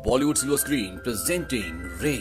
Bollywood silver screen presenting रे।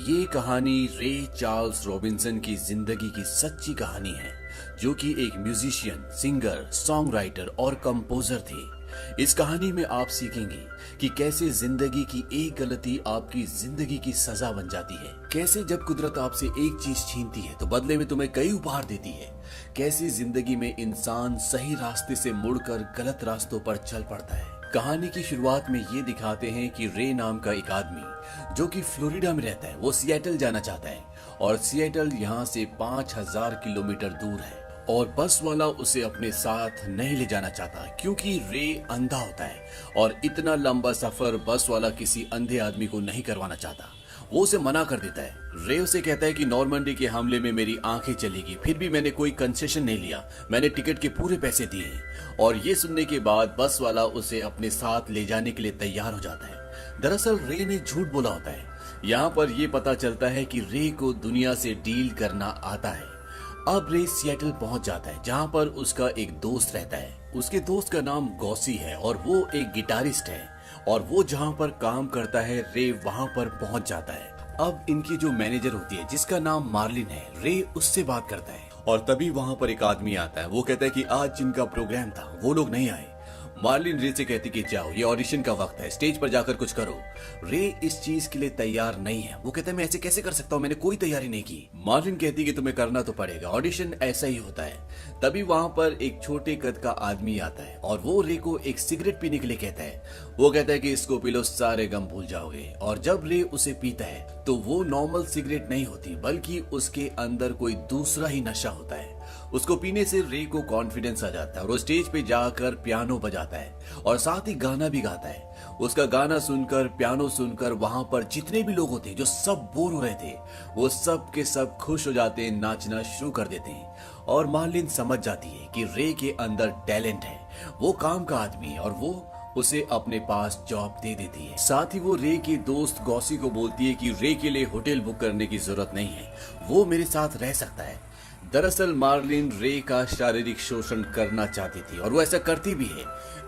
ये कहानी रे चार्ल्स रॉबिन्सन की जिंदगी की सच्ची कहानी है, जो कि एक म्यूजिशियन, सिंगर, सॉन्ग राइटर और कंपोजर थे। इस कहानी में आप सीखेंगे कि कैसे जिंदगी की एक गलती आपकी जिंदगी की सजा बन जाती है, कैसे जब कुदरत आपसे एक चीज छीनती है तो बदले में तुम्हें कई उपहार देती है, कैसे जिंदगी में इंसान सही रास्ते से मुड़कर गलत रास्तों पर चल पड़ता है। कहानी की शुरुआत में ये दिखाते हैं कि रे नाम का एक आदमी जो कि फ्लोरिडा में रहता है, वो सिएटल जाना चाहता है और सिएटल यहाँ से 5000 किलोमीटर दूर है और बस वाला उसे अपने साथ नहीं ले जाना चाहता क्योंकि रे अंधा होता है और इतना लंबा सफर बस वाला किसी अंधे आदमी को नहीं करवाना चाहता। वो उसे मना कर देता है। रे उसे कहता है कि नॉर्मंडी के हमले में मेरी आंखें चलेगी, फिर भी मैंने कोई कंसेशन नहीं लिया, मैंने टिकट के पूरे पैसे दिए हैं। और ये सुनने के बाद बस वाला उसे अपने साथ ले जाने के लिए तैयार हो जाता है। दरअसल रे ने झूठ बोला होता है। यहाँ पर यह पता चलता है कि रे को दुनिया से डील करना आता है। अब रे सिएटल पहुंच जाता है जहाँ पर उसका एक दोस्त रहता है। उसके दोस्त का नाम गॉसी है और वो एक गिटारिस्ट है और वो जहाँ पर काम करता है रे वहाँ पर पहुंच जाता है। अब इनकी जो मैनेजर होती है जिसका नाम मार्लिन है, रे उससे बात करता है और तभी वहाँ पर एक आदमी आता है। वो कहता है कि आज जिनका प्रोग्राम था वो लोग नहीं आए। मार्लिन रे से कहती कि जाओ, ये ऑडिशन का वक्त है, स्टेज पर जाकर कुछ करो। रे इस चीज के लिए तैयार नहीं है। वो कहता है मैं ऐसे कैसे कर सकता हूँ, मैंने कोई तैयारी नहीं की। मार्लिन कहती कि तुम्हें करना तो पड़ेगा, ऑडिशन ऐसा ही होता है। तभी वहां पर एक छोटे कद का आदमी आता है और वो रे को एक सिगरेट पीने के लिए कहता है। वो कहता है कि इसको पी लो, सारे गम भूल जाओगे। और जब रे उसे पीता है तो वो नॉर्मल सिगरेट नहीं होती बल्कि उसके अंदर कोई दूसरा ही नशा होता है। उसको पीने से रे को कॉन्फिडेंस आ जाता है और वो स्टेज पे जाकर पियानो बजाता है और साथ ही गाना भी गाता है। उसका गाना सुनकर, पियानो सुनकर वहां पर जितने भी लोग होते हैं जो सब बोर हो रहे थे, वो सब के सब खुश हो जाते हैं, नाचना शुरू कर देते हैं। और मार्लिन समझ जाती है कि रे के अंदर टैलेंट है, वो काम का आदमी है और वो उसे अपने पास जॉब दे देती है। साथ ही वो रे के दोस्त गॉसी को बोलती है कि रे के लिए होटल बुक करने की जरूरत नहीं है, वो मेरे साथ रह सकता है। दरअसल मार्लिन रे का शारीरिक शोषण करना चाहती थी और वो ऐसा करती भी है।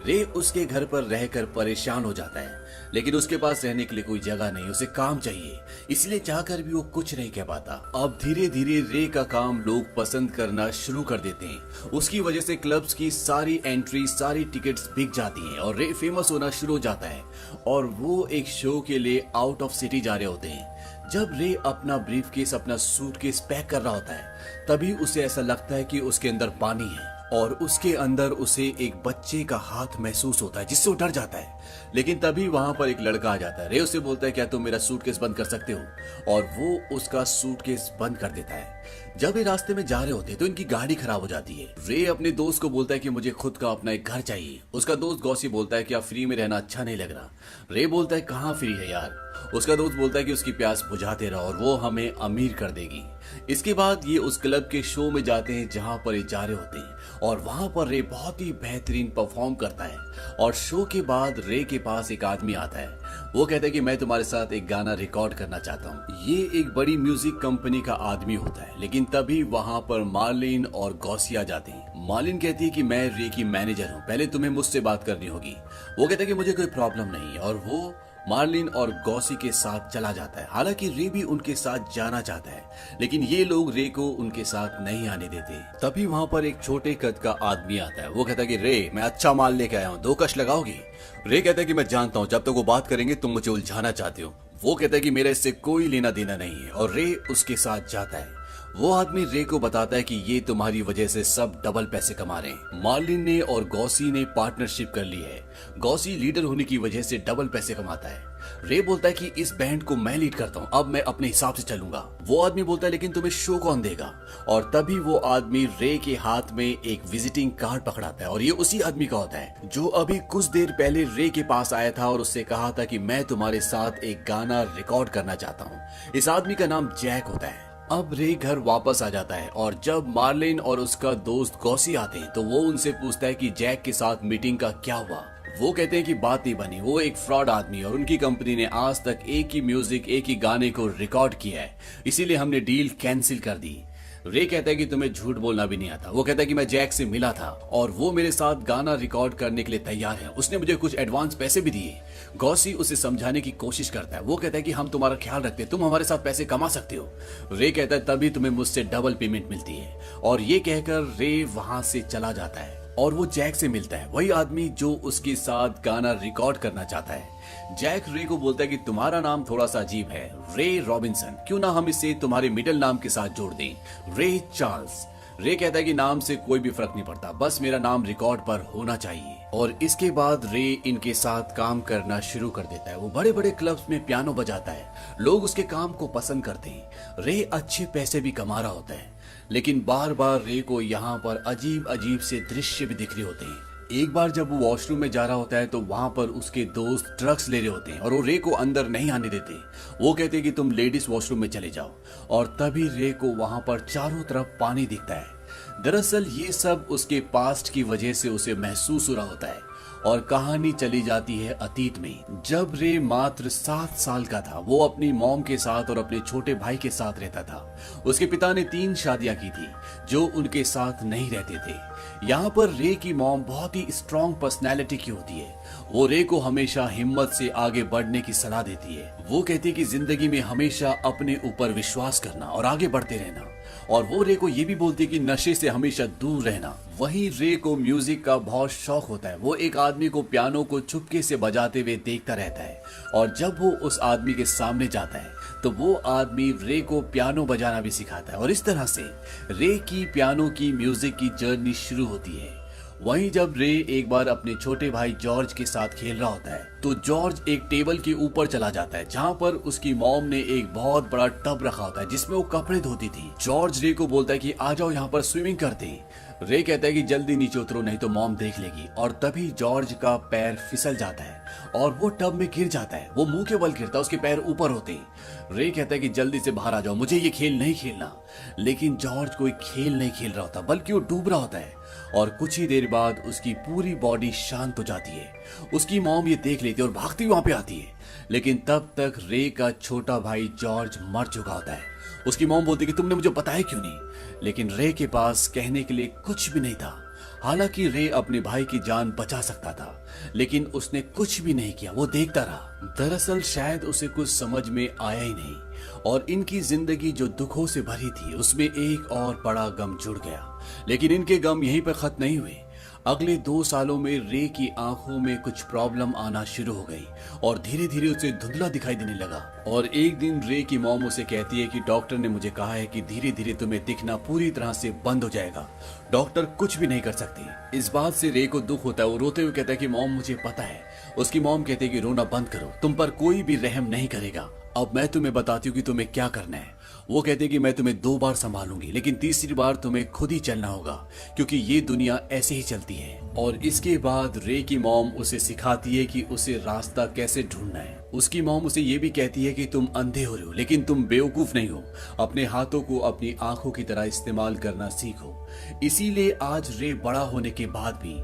रे उसके घर पर रहकर परेशान हो जाता है, लेकिन उसके पास रहने के लिए कोई जगह नहीं, उसे काम चाहिए, इसलिए चाहकर भी वो कुछ नहीं कह पाता। अब धीरे धीरे रे का काम लोग पसंद करना शुरू कर देते हैं। उसकी वजह से क्लब्स की सारी एंट्री, सारी टिकट्स बिक जाती हैं और रे फेमस होना शुरू हो जाता है और वो एक शो के लिए आउट ऑफ सिटी जा रहे होते हैं। जब रे अपना ब्रीफकेस, अपना सूटकेस पैक कर रहा होता है, तभी उसे ऐसा लगता है कि उसके अंदर पानी है और उसके अंदर उसे एक बच्चे का हाथ महसूस होता है जिससे वो डर जाता है। लेकिन तभी वहां पर एक लड़का आ जाता है। रे उसे बोलता है क्या तुम मेरा सूटकेस बंद कर सकते हो, और वो उसका सूटकेस बंद कर देता है। जब ये रास्ते में जा रहे होते हैं तो इनकी गाड़ी खराब हो जाती है। रे अपने दोस्त को बोलता है कि मुझे खुद का अपना एक घर चाहिए। उसका दोस्त गॉसी बोलता है क्या फ्री में रहना अच्छा नहीं लग रहा। रे बोलता है कहाँ फ्री है यार। उसका दोस्त बोलता है कि उसकी प्यास बुझाते रहो और वो हमें अमीर कर देगी। इसके बाद ये उस क्लब के शो में जाते हैं जहां पर ये जा रहे होते हैं और वहां पर रे बहुत ही बेहतरीन परफॉर्म करता है। और शो के बाद रे के पास एक आदमी आता है। वो कहता है कि मैं तुम्हारे साथ एक गाना रिकॉर्ड करना चाहता हूँ। ये एक बड़ी म्यूजिक कंपनी का आदमी होता है, लेकिन तभी वहां पर मार्लिन और गॉसी आ जाते हैं। मार्लिन कहती है कि मैं रे की मैनेजर हूँ, पहले तुम्हें मुझसे बात करनी होगी। वो कहता है कि मुझे कोई प्रॉब्लम नहीं है और वो मार्लिन और गॉसी के साथ चला जाता है। हालांकि रे भी उनके साथ जाना चाहता है, लेकिन ये लोग रे को उनके साथ नहीं आने देते। तभी वहां पर एक छोटे कद का आदमी आता है। वो कहता है कि रे मैं अच्छा माल लेके आया हूँ, 2 कश लगाओगी। रे कहता है कि मैं जानता हूँ जब तक वो बात करेंगे तुम मुझे उलझाना चाहते हो। वो कहता है कि मेरा इससे कोई लेना देना नहीं है और रे उसके साथ जाता है। वो आदमी रे को बताता है कि ये तुम्हारी वजह से सब डबल पैसे कमा रहे हैं। मार्लिन ने और गॉसी ने पार्टनरशिप कर ली है। गॉसी लीडर होने की वजह से डबल पैसे कमाता है। रे बोलता है कि इस बैंड को मैं लीड करता हूँ, अब मैं अपने हिसाब से चलूंगा। वो आदमी बोलता है लेकिन तुम्हें शो कौन देगा। और तभी वो आदमी रे के हाथ में एक विजिटिंग कार्ड पकड़ाता है और ये उसी आदमी का होता है जो अभी कुछ देर पहले रे के पास आया था और उससे कहा था कि मैं तुम्हारे साथ एक गाना रिकॉर्ड करना चाहता हूँ। इस आदमी का नाम जैक होता है। अब रे घर वापस आ जाता है और जब मार्लिन और उसका दोस्त गॉसी आते हैं तो वो उनसे पूछता है कि जैक के साथ मीटिंग का क्या हुआ। वो कहते हैं कि बात नहीं बनी, वो एक फ्रॉड आदमी है और उनकी कंपनी ने आज तक एक ही म्यूजिक, एक ही गाने को रिकॉर्ड किया है, इसीलिए हमने डील कैंसिल कर दी। रे कहता है कि तुम्हें झूठ बोलना भी नहीं आता। वो कहता है कि मैं जैक से मिला था और वो मेरे साथ गाना रिकॉर्ड करने के लिए तैयार है। उसने मुझे कुछ एडवांस पैसे भी दिए। गॉसी उसे समझाने की कोशिश करता है। वो कहता है कि हम तुम्हारा ख्याल रखते हैं, तुम हमारे साथ पैसे कमा सकते हो। रे कहता है तभी तुम्हें मुझसे डबल पेमेंट मिलती है। और ये कहकर रे वहां से चला जाता है और वो जैक से मिलता है, वही आदमी जो उसके साथ गाना रिकॉर्ड करना चाहता है। जैक रे को बोलता है कि तुम्हारा नाम थोड़ा सा अजीब है, रे रॉबिन्सन, क्यों ना हम इसे तुम्हारे मिडिल नाम के साथ जोड़ दें, रे चार्ल्स। रे कहता है कि नाम से कोई भी फर्क नहीं पड़ता, बस मेरा नाम रिकॉर्ड पर होना चाहिए। और इसके बाद रे इनके साथ काम करना शुरू कर देता है। वो बड़े बड़े क्लब्स में पियानो बजाता है, लोग उसके काम को पसंद करते हैं। रे अच्छे पैसे भी कमा रहा होता है, लेकिन बार बार रे को यहाँ पर अजीब अजीब से दृश्य भी दिख रहे होते हैं। एक बार जब वो वॉशरूम में जा रहा होता है तो वहां पर उसके दोस्त ड्रग्स ले रहे होते हैं और वो रे को अंदर नहीं आने देते। वो कहते हैं कि तुम लेडीज वॉशरूम में चले जाओ, और तभी रे को वहां पर चारों तरफ पानी दिखता है। दरअसल ये सब उसके पास्ट की वजह से उसे महसूस हो रहा होता है। और कहानी चली जाती है अतीत में। जब रे मात्र 7 साल का था, वो अपनी मॉम के साथ और अपने छोटे भाई के साथ रहता था। उसके पिता ने 3 शादियां की थी जो उनके साथ नहीं रहते थे। यहाँ पर रे की मॉम बहुत ही स्ट्रॉन्ग पर्सनैलिटी की होती है। वो रे को हमेशा हिम्मत से आगे बढ़ने की सलाह देती है। वो कहती है कि जिंदगी में हमेशा अपने ऊपर विश्वास करना और आगे बढ़ते रहना। और वो रे को ये भी बोलती है कि नशे से हमेशा दूर रहना। वहीं रे को म्यूजिक का बहुत शौक होता है। वो एक आदमी को पियानो को चुपके से बजाते हुए देखता रहता है, और जब वो उस आदमी के सामने जाता है तो वो आदमी रे को पियानो बजाना भी सिखाता है। और इस तरह से रे की पियानो की म्यूजिक की जर्नी शुरू होती है। वहीं जब रे एक बार अपने छोटे भाई जॉर्ज के साथ खेल रहा होता है तो जॉर्ज एक टेबल के ऊपर चला जाता है जहां पर उसकी मॉम ने एक बहुत बड़ा टब रखा होता है जिसमें वो कपड़े धोती थी। जॉर्ज रे को बोलता है कि आ जाओ यहाँ पर स्विमिंग करते हैं। रे कहता है कि जल्दी नीचे उतरो नहीं तो मॉम देख लेगी। और तभी जॉर्ज का पैर फिसल जाता है और वो टब में गिर जाता है। वो मुंह के बल गिरता है, उसके पैर ऊपर होते हैं। रे कहता है कि जल्दी से बाहर आ जाओ, मुझे ये खेल नहीं खेलना। लेकिन जॉर्ज कोई खेल नहीं खेल रहा होता, बल्कि वो डूब रहा होता है। और कुछ ही देर बाद उसकी पूरी बॉडी शांत हो जाती है। उसकी मॉम ये देख लेती है और भागती वहां पे आती है। लेकिन तब तक रे का छोटा भाई जॉर्ज मर चुका होता है। उसकी मॉम बोलती है कि तुमने मुझे बताया क्यों नहीं। लेकिन रे के पास कहने के लिए कुछ भी नहीं था। हालांकि रे अपने भाई की जान बचा सकता था, लेकिन उसने कुछ भी नहीं किया, वो देखता रहा। दरअसल शायद उसे कुछ समझ में आया ही नहीं, और इनकी जिंदगी जो दुखों से भरी थी उसमें एक और बड़ा गम जुड़ गया। लेकिन इनके गम यहीं पर खत्म नहीं हुए। अगले 2 सालों में रे की आंखों में कुछ प्रॉब्लम आना शुरू हो गई और धीरे धीरे उसे धुंधला दिखाई देने लगा। और एक दिन रे की मॉम उसे कहती है कि डॉक्टर ने मुझे कहा है कि धीरे धीरे तुम्हें दिखना पूरी तरह से बंद हो जाएगा, डॉक्टर कुछ भी नहीं कर सकते। इस बात से रे को दुख होता है। वो रोते हुए कहता है कि मॉम मुझे पता है। उसकी मॉम कहती है कि रोना बंद करो, तुम पर कोई भी रहम नहीं करेगा। अब मैं तुम्हें बताती हूँ कि तुम्हें क्या करना है। वो कहते हैं कि मैं तुम्हें 2 बार संभालूंगी, लेकिन तीसरी बार तुम्हें खुद ही चलना होगा, क्योंकि ये दुनिया ऐसे ही चलती है। और इसके बाद रे की मॉम उसे सिखाती है कि उसे रास्ता कैसे ढूंढना है। उसकी मॉम उसे ये भी कहती है कि तुम अंधे हो रहे हो, लेकिन तुम बेवकूफ नहीं हो। अपने हाथों को अपनी आंखों की तरह इस्तेमाल करना सीखो। इसीलिए आज रे बड़ा होने के बाद भी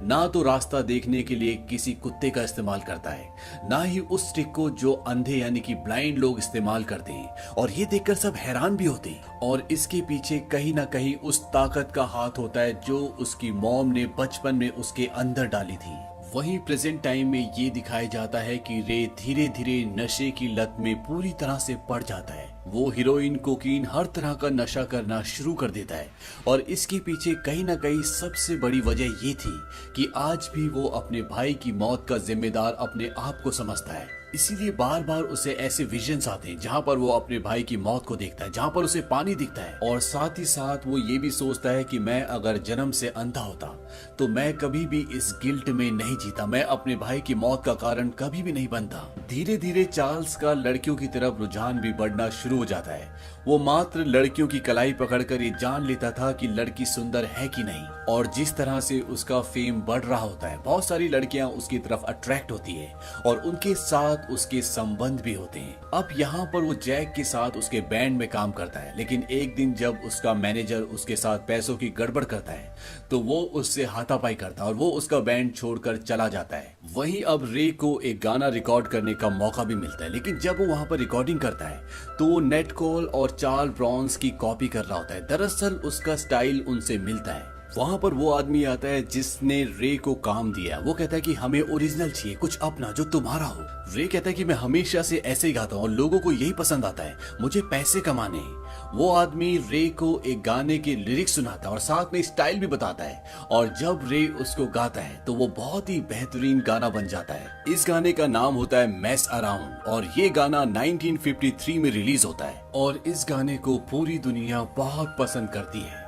ना तो रास्ता देखने के लिए किसी कुत्ते का इस्तेमाल करता है, ना ही उस ट्रिक को जो अंधे यानी कि ब्लाइंड लोग इस्तेमाल करते हैं। और ये देखकर सब हैरान भी होते हैं। और इसके पीछे कहीं ना कहीं उस ताकत का हाथ होता है जो उसकी मॉम ने बचपन में उसके अंदर डाली थी। वहीं प्रेजेंट टाइम में ये दिखाया जाता है कि रे धीरे धीरे नशे की लत में पूरी तरह से पड़ जाता है। वो हीरोइन, कोकीन, हर तरह का नशा करना शुरू कर देता है। और इसके पीछे कहीं ना कहीं सबसे बड़ी वजह ये थी कि आज भी वो अपने भाई की मौत का जिम्मेदार अपने आप को समझता है। इसीलिए बार बार उसे ऐसे विजन्स आते हैं जहाँ पर वो अपने भाई की मौत को देखता है, जहाँ पर उसे पानी दिखता है। और साथ ही साथ वो ये भी सोचता है कि मैं अगर जन्म से अंधा होता तो मैं कभी भी इस गिल्ट में नहीं जीता, मैं अपने भाई की मौत का कारण कभी भी नहीं बनता। धीरे धीरे चार्ल्स का लड़कियों की तरफ रुझान भी बढ़ना शुरू हो जाता है। वो मात्र लड़कियों की कलाई पकड़कर ये जान लेता था कि लड़की सुंदर है कि नहीं। और जिस तरह से उसका फेम बढ़ रहा होता है, बहुत सारी लड़कियां उसकी तरफ अट्रैक्ट होती है और उनके साथ उसके संबंध भी होते हैं। अब यहाँ पर वो जैक के साथ उसके बैंड में काम करता है, लेकिन एक दिन जब उसका मैनेजर उसके साथ पैसों की गड़बड़ करता है तो वो उससे हाथापाई करता है और वो उसका बैंड छोड़कर चला जाता है। वहीं अब रे को एक गाना रिकॉर्ड करने का मौका भी मिलता है, लेकिन जब वो वहां पर रिकॉर्डिंग करता है तो वो नेट कोल और चार्ल्स ब्रांस की कॉपी कर रहा होता है। दरअसल उसका स्टाइल उनसे मिलता है। वहां पर वो आदमी आता है जिसने रे को काम दिया। वो कहता है कि हमें ओरिजिनल चाहिए, कुछ अपना जो तुम्हारा हो। रे कहता है कि मैं हमेशा से ऐसे ही गाता हूँ और लोगों को यही पसंद आता है, मुझे पैसे कमाने हैं। वो आदमी रे को एक गाने के लिरिक्स सुनाता है और साथ में स्टाइल भी बताता है, और जब रे उसको गाता है तो वो बहुत ही बेहतरीन गाना बन जाता है। इस गाने का नाम होता है मेस अराउंड, और ये गाना 1953 में रिलीज होता है और इस गाने को पूरी दुनिया बहुत पसंद करती है।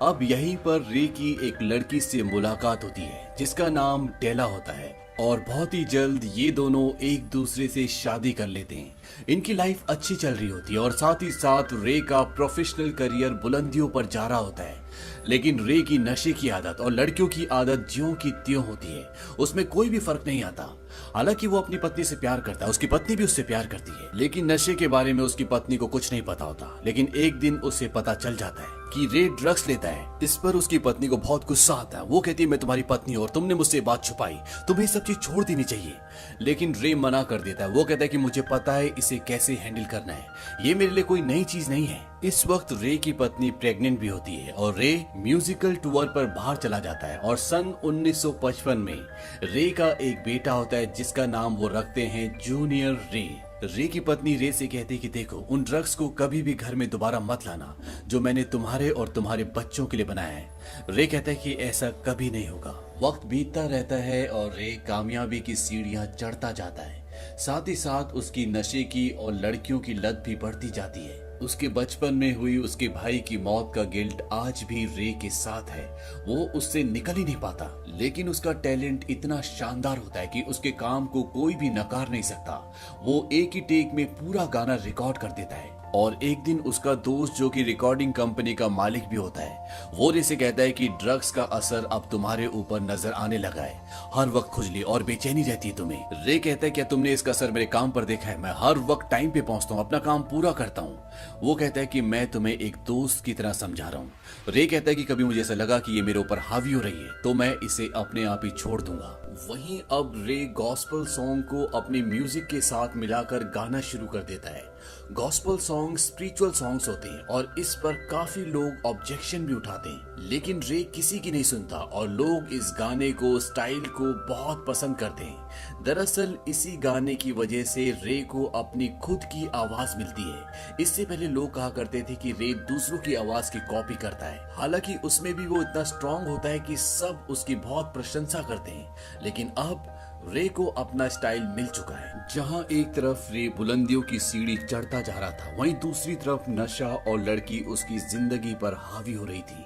अब यहीं पर रे की एक लड़की से मुलाकात होती है जिसका नाम डेला होता है, और बहुत ही जल्द ये दोनों एक दूसरे से शादी कर लेते हैं। इनकी लाइफ अच्छी चल रही होती है और साथ ही साथ रे का प्रोफेशनल करियर बुलंदियों पर जा रहा होता है। लेकिन रे की नशे की आदत और लड़कियों की आदत ज्यों की त्यों होती है, उसमें कोई भी फर्क नहीं आता। हालांकि वो अपनी पत्नी से प्यार करता है, उसकी पत्नी भी उससे प्यार करती है, लेकिन नशे के बारे में उसकी पत्नी को कुछ नहीं पता होता। लेकिन एक दिन उसे पता चल जाता है कि रे ड्रग्स लेता है। इस पर उसकी पत्नी को बहुत गुस्सा आता है। वो कहती है मैं तुम्हारी पत्नी हूं और तुमने मुझसे बात छुपाई, तुम्हें सब चीज छोड़ देनी चाहिए। लेकिन रे मना कर देता है। वो कहता है कि मुझे पता है इसे कैसे हैंडल करना है, ये मेरे लिए कोई नई चीज नहीं है। इस वक्त रे की पत्नी प्रेग्नेंट भी होती है और रे म्यूजिकल टूर पर बाहर चला जाता है। और सन 1955 में रे का एक बेटा होता है जिसका नाम वो रखते हैं जूनियर रे। रे की पत्नी रे से कहती है कि देखो, उन ड्रग्स को कभी भी घर में दोबारा मत लाना जो मैंने तुम्हारे और तुम्हारे बच्चों के लिए बनाया है। रे कहता है कि ऐसा कभी नहीं होगा। वक्त बीतता रहता है और रे कामयाबी की सीढ़ियां चढ़ता जाता है। साथ ही साथ उसकी नशे की और लड़कियों की लत भी बढ़ती जाती है। उसके बचपन में हुई उसके भाई की मौत का गिल्ट आज भी रे के साथ है। वो उससे निकल ही नहीं पाता, लेकिन उसका टैलेंट इतना शानदार होता है कि उसके काम को कोई भी नकार नहीं सकता। वो एक ही टेक में पूरा गाना रिकॉर्ड कर देता है। और एक दिन उसका दोस्त जो कि रिकॉर्डिंग कंपनी का मालिक भी होता है, वो रे से कहता है कि ड्रग्स का असर अब तुम्हारे ऊपर नजर आने लगा है, हर वक्त खुजली और बेचैनी रहती है तुम्हें। रे कहता है क्या तुमने इसका असर मेरे काम पर देखा है? मैं हर वक्त टाइम पे पहुंचता हूँ, अपना काम पूरा करता हूँ। वो कहता है कि मैं तुम्हें एक दोस्त की तरह समझा रहा हूँ। रे कहता है कि कभी मुझे ऐसा लगा कि ये मेरे ऊपर हावी हो रही है तो मैं इसे अपने आप ही छोड़ दूंगा। वहीं अब रे गॉस्पेल सॉन्ग को अपने म्यूजिक के साथ मिलाकर गाना शुरू कर देता है। गॉस्पेल सॉन्ग स्पिरिचुअल सॉन्ग्स होते हैं और इस पर काफी लोग ऑब्जेक्शन भी उठाते हैं, लेकिन रे किसी की नहीं सुनता और लोग इस गाने को, स्टाइल को बहुत पसंद करते हैं। दरअसल इसी गाने की वजह से रे को अपनी खुद की आवाज मिलती है। इससे पहले लोग कहा करते थे कि रे दूसरों की आवाज की कॉपी करता है, हालांकि उसमें भी वो इतना स्ट्रांग होता है कि सब उसकी बहुत प्रशंसा करते हैं। लेकिन अब रे को अपना स्टाइल मिल चुका है। जहां एक तरफ रे बुलंदियों की सीढ़ी चढ़ता जा रहा था, वहीं दूसरी तरफ नशा और लड़की उसकी जिंदगी पर हावी हो रही थी।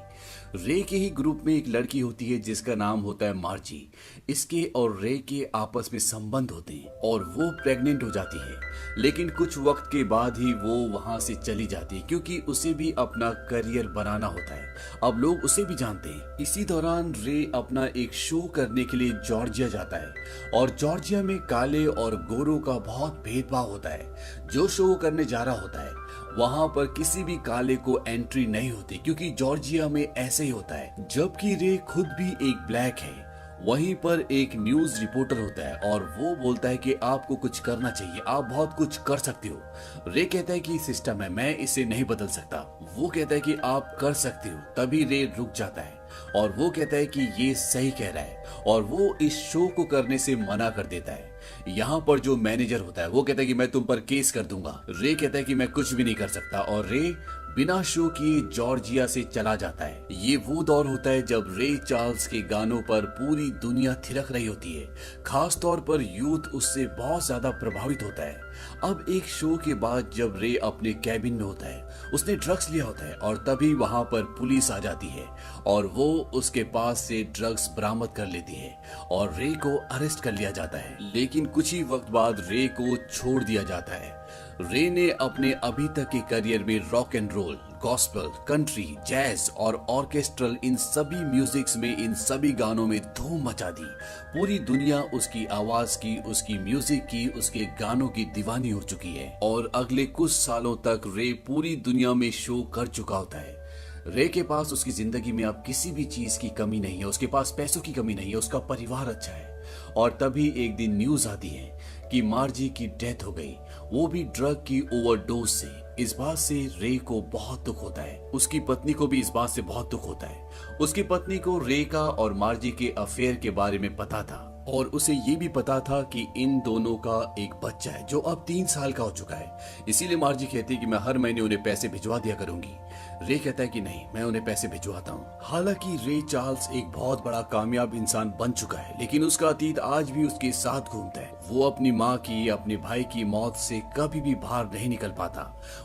रे के ही ग्रुप में एक लड़की होती है जिसका नाम होता है मार्जी। इसके और रे के आपस में संबंध होते हैं और वो प्रेग्नेंट हो जाती है, लेकिन कुछ वक्त के बाद ही वो वहां से चली जाती है क्योंकि उसे भी अपना करियर बनाना होता है। अब लोग उसे भी जानते हैं। इसी दौरान रे अपना एक शो करने के लिए जॉर्जिया जाता है और जॉर्जिया में काले और गोरों का बहुत भेदभाव होता है। जो शो वो करने जा रहा होता है वहां पर किसी भी काले को एंट्री नहीं होती क्योंकि जॉर्जिया में ऐसे ही होता है। जबकि रे खुद भी एक ब्लैक है। वहीं पर एक न्यूज रिपोर्टर होता है और वो बोलता है कि आपको कुछ करना चाहिए, आप बहुत कुछ कर सकते हो। रे कहता है कि सिस्टम है, मैं इसे नहीं बदल सकता। वो कहता है कि आप कर सकते हो। तभी रे रुक जाता है और वो कहता है कि ये सही कह रहा है और वो इस शो को करने से मना कर देता है। यहाँ पर जो मैनेजर होता है वो कहता है कि मैं तुम पर केस कर दूंगा। रे कहता है कि मैं कुछ भी नहीं कर सकता और रे बिना शो किए जॉर्जिया से चला जाता है। ये वो दौर होता है जब रे चार्ल्स के गानों पर पूरी दुनिया थिरक रही होती है, खास तौर पर यूथ उससे बहुत ज्यादा प्रभावित होता है। अब एक शो के बाद जब रे अपने कैबिन में होता है, उसने ड्रग्स लिया होता है और तभी वहां पर पुलिस आ जाती है और वो उसके पास से ड्रग्स बरामद कर लेती है और रे को अरेस्ट कर लिया जाता है। लेकिन कुछ ही वक्त बाद रे को छोड़ दिया जाता है। रे ने अपने अभी तक के करियर में rock and roll, gospel, country, jazz और ऑर्केस्ट्रल, इन सभी म्यूजिक्स में, इन सभी गानों में धूम मचा दी। पूरी दुनिया उसकी आवाज की, उसकी म्यूजिक की, उसके गानों की दीवानी हो चुकी है और अगले कुछ सालों तक रे पूरी दुनिया में शो कर चुका होता है। रे के पास उसकी जिंदगी में अब किसी भी चीज की कमी नहीं है, उसके पास पैसों की कमी नहीं है, उसका परिवार अच्छा है। और तभी एक दिन न्यूज आती है कि मार्जी की डेथ हो गई, वो भी ड्रग की ओवरडोज से। इस बात से रे को बहुत दुख होता है। उसकी पत्नी को भी इस बात से बहुत दुख होता है। उसकी पत्नी को रे का और मार्जी के अफेयर के बारे में पता था और उसे ये भी पता था कि इन दोनों का एक बच्चा है जो अब 3 साल का हो चुका है। इसीलिए मार्जी कहती है कि मैं हर महीने उन्हें पैसे भिजवा दिया करूंगी। रे कहता है कि नहीं, मैं उन्हें पैसे भिजवाता हूँ। हालांकि रे चार्ल्स एक बहुत बड़ा कामयाब इंसान बन चुका है, लेकिन उसका अतीत आज भी उसके साथ घूमता है। वो अपनी माँ की, अपने भाई की मौत से कभी भी बाहर नहीं निकल पाता।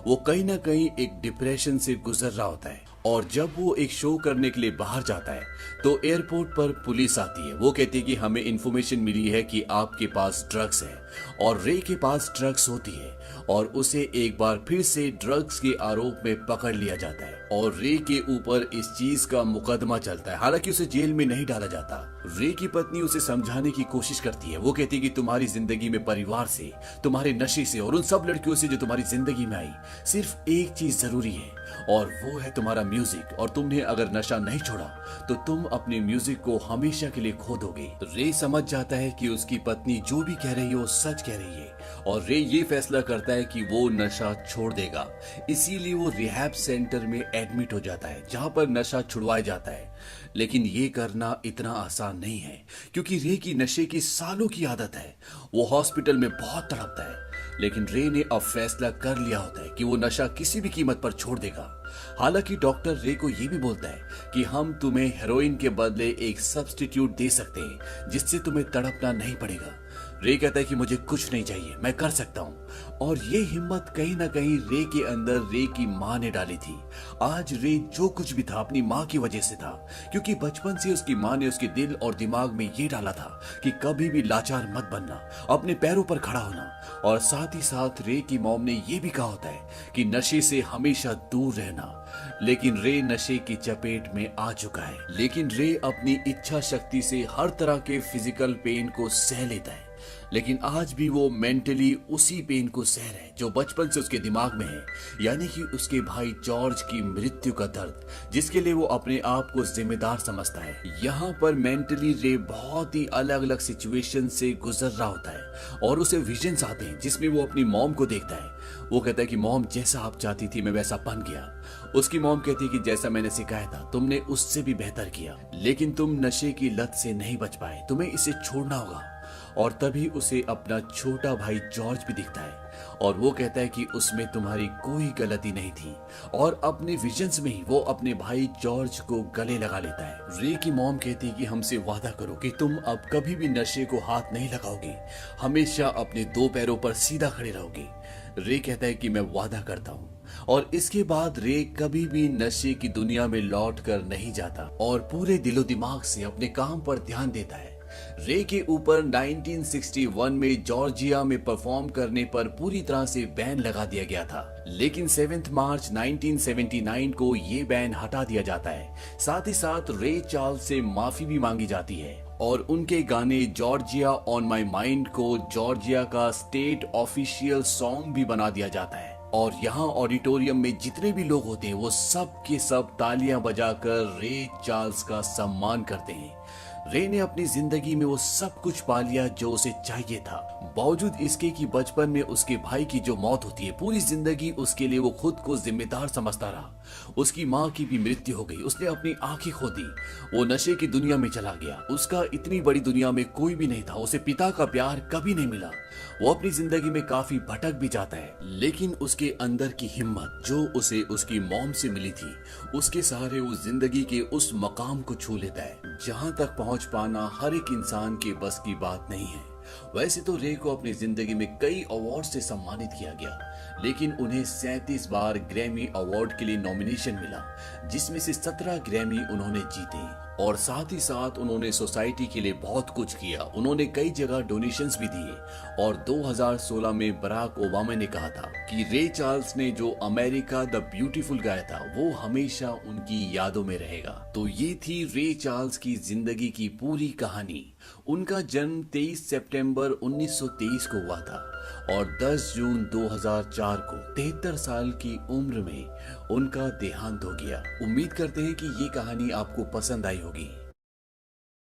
वो कहीं ना कहीं एक डिप्रेशन से गुजर रहा होता है और जब वो एक शो करने के लिए बाहर जाता है तो एयरपोर्ट पर पुलिस आती है। वो कहती है कि हमें इन्फॉर्मेशन मिली है कि आपके पास ड्रग्स है और रे के पास ड्रग्स होती है और उसे एक बार फिर से ड्रग्स के आरोप में पकड़ लिया जाता है और रे के ऊपर इस चीज का मुकदमा चलता है। हालांकि उसे जेल में नहीं डाला जाता। रे की पत्नी उसे समझाने की कोशिश करती है। वो कहती है कि तुम्हारी जिंदगी में परिवार से, तुम्हारे नशे से और उन सब लड़कियों से जो तुम्हारी जिंदगी में आई, सिर्फ एक चीज जरूरी है और वो है तुम्हारा म्यूजिक। और तुमने अगर नशा नहीं छोड़ा तो तुम अपने म्यूजिक को हमेशा के लिए खो दोगे। रे समझ जाता है कि उसकी पत्नी जो भी कह रही है वो सच कह रही है और रे ये फैसला करता है कि वो नशा छोड़ देगा। इसीलिए वो रिहैब सेंटर में एडमिट हो जाता है जहां पर नशा छुड़वाया जाता है। लेकिन ये करना इतना आसान नहीं है क्योंकि रे की नशे की सालों की आदत है। वो हॉस्पिटल में बहुत तड़पता है, लेकिन रे ने अब फैसला कर लिया होता है कि वो नशा किसी भी कीमत पर छोड़ देगा। हालांकि डॉक्टर रे को ये भी बोलता है कि हम तुम्हें हेरोइन के बदले एक सब्स्टिट्यूट दे सकते हैं जिससे तुम्हें तड़पना नहीं पड़ेगा। रे कहता है कि मुझे कुछ नहीं चाहिए, मैं कर सकता हूँ। और ये हिम्मत कहीं ना कहीं रे के अंदर रे की माँ ने डाली थी। आज रे जो कुछ भी था अपनी माँ की वजह से था, क्योंकि बचपन से उसकी माँ ने उसके दिल और दिमाग में ये डाला था कि कभी भी लाचार मत बनना, अपने पैरों पर खड़ा होना। और साथ ही साथ रे की मॉम ने ये भी कहा होता है कि नशे से हमेशा दूर रहना। लेकिन रे नशे की चपेट में आ चुका है, लेकिन रे अपनी इच्छा शक्ति से हर तरह के फिजिकल पेन को सह लेता है। लेकिन आज भी वो मेंटली उसी पेन को सह रहा है जो बचपन से उसके दिमाग में है, यानी कि उसके भाई जॉर्ज की मृत्यु का दर्द, जिसके लिए वो अपने आप को जिम्मेदार समझता है। यहाँ पर मेंटली रे बहुत ही अलग अलग सिचुएशन से गुजर रहा होता है और उसे विजन्स आते हैं जिसमें वो अपनी मॉम को देखता है। वो कहता है कि मॉम, जैसा आप चाहती थी मैं वैसा बन गया। उसकी मॉम कहती है कि जैसा मैंने सिखाया था तुमने उससे भी बेहतर किया, लेकिन तुम नशे की लत से नहीं बच पाए, तुम्हें इसे छोड़ना होगा। और तभी उसे अपना छोटा भाई जॉर्ज भी दिखता है और वो कहता है कि उसमें तुम्हारी कोई गलती नहीं थी। और अपने विजन्स में ही वो अपने भाई जॉर्ज को गले लगा लेता है। रे की मॉम कहती है कि हमसे वादा करो कि तुम अब कभी भी नशे को हाथ नहीं लगाओगे, हमेशा अपने 2 पैरों पर सीधा खड़े रहोगे। रे कहता है कि मैं वादा करता हूँ। और इसके बाद रे कभी भी नशे की दुनिया में लौट कर नहीं जाता और पूरे दिलो दिमाग से अपने काम पर ध्यान देता है। रे के ऊपर 1961 में जॉर्जिया में परफॉर्म करने पर पूरी तरह से बैन लगा दिया गया था, लेकिन 7 मार्च 1979 को ये बैन हटा दिया जाता है। साथ ही साथ रे चार्ल्स से माफी भी मांगी जाती है और उनके गाने जॉर्जिया ऑन माई माइंड को जॉर्जिया का स्टेट ऑफिशियल सॉन्ग भी बना दिया जाता है। और यहाँ ऑडिटोरियम में जितने भी लोग होते हैं वो सब के सब तालियां बजाकर रे चार्ल्स का सम्मान करते हैं। रे ने अपनी जिंदगी में वो सब कुछ पा लिया जो उसे चाहिए था, बावजूद इसके कि बचपन में उसके भाई की जो मौत होती है, पूरी जिंदगी उसके लिए वो खुद को जिम्मेदार समझता रहा। उसकी माँ की भी मृत्यु हो गई, उसने अपनी आंखें खो दी, वो नशे की दुनिया में चला गया। उसका इतनी बड़ी दुनिया में कोई भी नहीं था, उसे पिता का प्यार कभी नहीं मिला। वो अपनी जिंदगी में काफी भटक भी जाता है, लेकिन उसके अंदर की हिम्मत जो उसे उसकी मॉम से मिली थी, उसके सहारे वो जिंदगी के उस मकाम को छू लेता है जहां तक पहुंच पाना हर एक इंसान के बस की बात नहीं है। वैसे तो रे को अपनी जिंदगी में कई अवार्ड से सम्मानित किया गया, लेकिन उन्हें 37 बार ग्रैमी अवार्ड के लिए नॉमिनेशन मिला, जिसमें से 17 ग्रैमी उन्होंने जीते। और साथ ही साथ उन्होंने सोसाइटी के लिए बहुत कुछ किया। उन्होंने कई जगह डोनेशंस भी दिए और 2016 में बराक ओबामा ने कहा था कि रे चार्ल्स ने जो अमेरिका द ब्यूटीफुल गाया था वो हमेशा उनकी यादों में रहेगा। तो ये थी रे चार्ल्स की जिंदगी की पूरी कहानी। उनका जन्म 23 सितंबर 1923 को हुआ था और 10 जून 2004 को 73 साल की उम्र में उनका देहांत हो गया। उम्मीद करते हैं कि ये कहानी आपको पसंद आई होगी।